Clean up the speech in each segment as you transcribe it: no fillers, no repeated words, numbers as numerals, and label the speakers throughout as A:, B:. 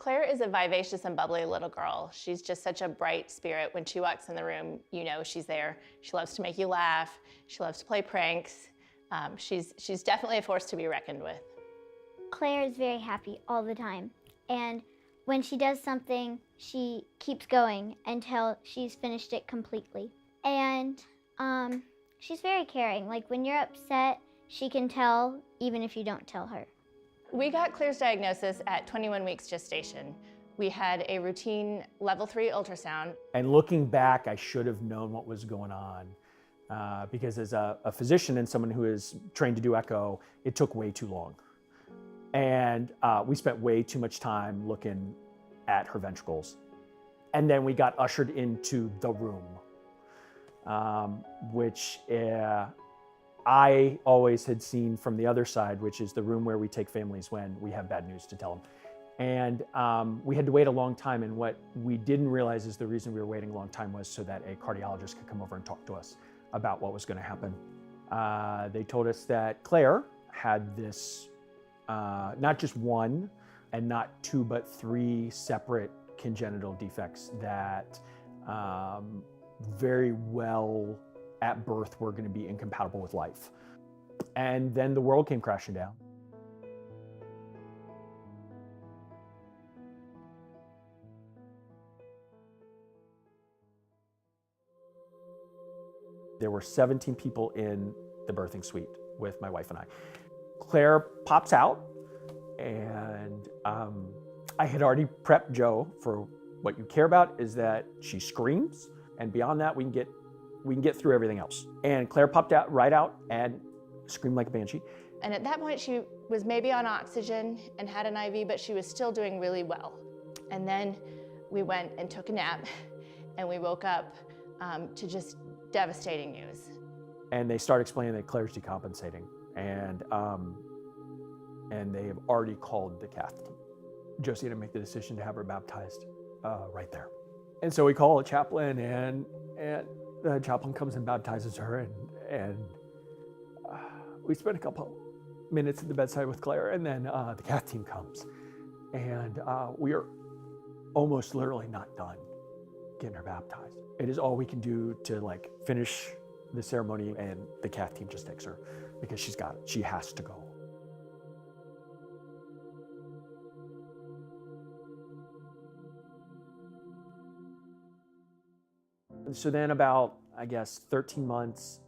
A: Claire is a vivacious and bubbly little girl. She's just such a bright spirit. When she walks in the room, you know she's there. She loves to make you laugh. She loves to play pranks. She's definitely a force to be reckoned with.
B: Claire is very happy all the time. And when she does something, she keeps going until she's finished it completely. And she's very caring. Like when you're upset, she can tell even if you don't tell her.
A: We got Claire's diagnosis at 21 weeks gestation. We had a routine level 3 ultrasound.
C: And looking back, I should have known what was going on because as a physician and someone who is trained to do echo, it took way too long. And we spent way too much time looking at her ventricles. And then we got ushered into the room, which I always had seen from the other side, which is the room where we take families when we have bad news to tell them. And we had to wait a long time. And what we didn't realize is the reason we were waiting a long time was so that a cardiologist could come over and talk to us about what was going to happen. They told us that Claire had this, not just one and not two, but three separate congenital defects that very well at birth were going to be incompatible with life. And then the world came crashing down. There were 17 people in the birthing suite with my wife and I. Claire pops out, and I had already prepped Joe for what you care about is that she screams, and beyond that, we can get through everything else. And Claire popped out right out and screamed like a banshee.
A: And at that point, she was maybe on oxygen and had an IV, but she was still doing really well. And then we went and took a nap, and we woke up to just devastating news.
C: And they start explaining that Claire's decompensating, and they have already called the cath team. Josie had to make the decision to have her baptized right there. And so we call a chaplain, and the chaplain comes and baptizes her, and we spend a couple minutes at the bedside with Claire, and then the cath team comes, and we are almost literally not done getting her baptized. It is all we can do to like finish the ceremony, and the cath team just takes her because she's got it. She has to go. So then about, I guess, 13 months,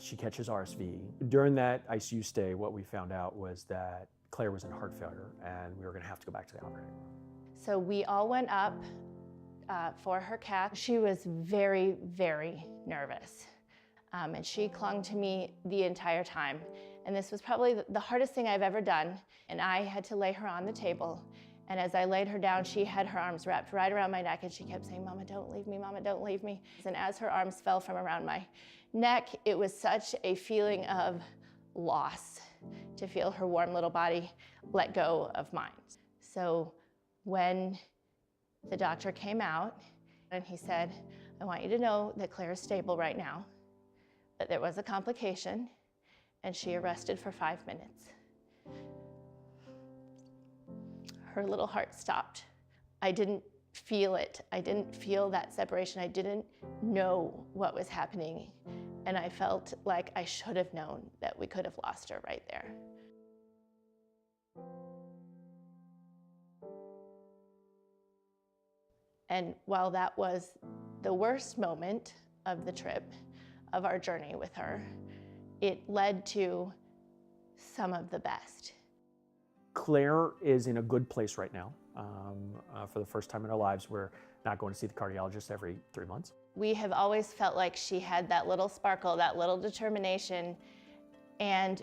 C: she catches RSV. During that ICU stay, what we found out was that Claire was in heart failure, and we were gonna have to go back to the operating room.
A: So we all went up for her cath. She was very, very nervous. And she clung to me the entire time. And this was probably the hardest thing I've ever done. And I had to lay her on the table. And as I laid her down, she had her arms wrapped right around my neck, and she kept saying, "Mama, don't leave me, Mama, don't leave me." And as her arms fell from around my neck, it was such a feeling of loss to feel her warm little body let go of mine. So when the doctor came out, and he said, "I want you to know that Claire is stable right now, but there was a complication, and she arrested for 5 minutes." Her little heart stopped. I didn't feel it. I didn't feel that separation. I didn't know what was happening. And I felt like I should have known that we could have lost her right there. And while that was the worst moment of the trip, of our journey with her, it led to some of the best.
C: Claire is in a good place right now. For the first time in our lives, we're not going to see the cardiologist every 3 months.
A: We have always felt like she had that little sparkle, that little determination, and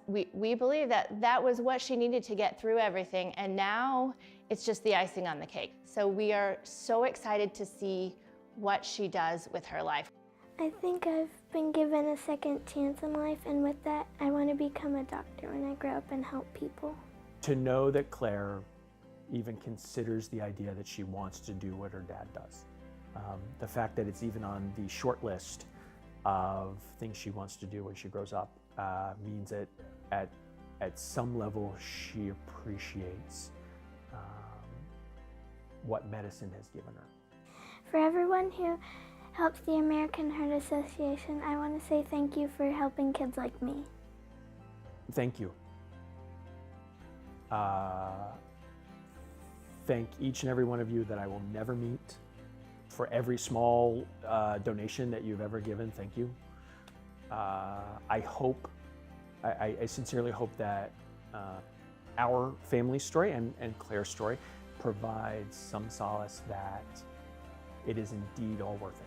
A: we believe that was what she needed to get through everything, and now it's just the icing on the cake. So we are so excited to see what she does with her life.
D: I think I've been given a second chance in life, and with that, I want to become a doctor when I grow up and help people.
C: To know that Claire even considers the idea that she wants to do what her dad does. The fact that it's even on the short list of things she wants to do when she grows up means that at some level she appreciates what medicine has given her.
D: For everyone who helps the American Heart Association, I want to say thank you for helping kids like me.
C: Thank you. Thank each and every one of you that I will never meet. For every small donation that you've ever given, thank you. I sincerely hope that our family story and Claire's story provides some solace that it is indeed all worth it.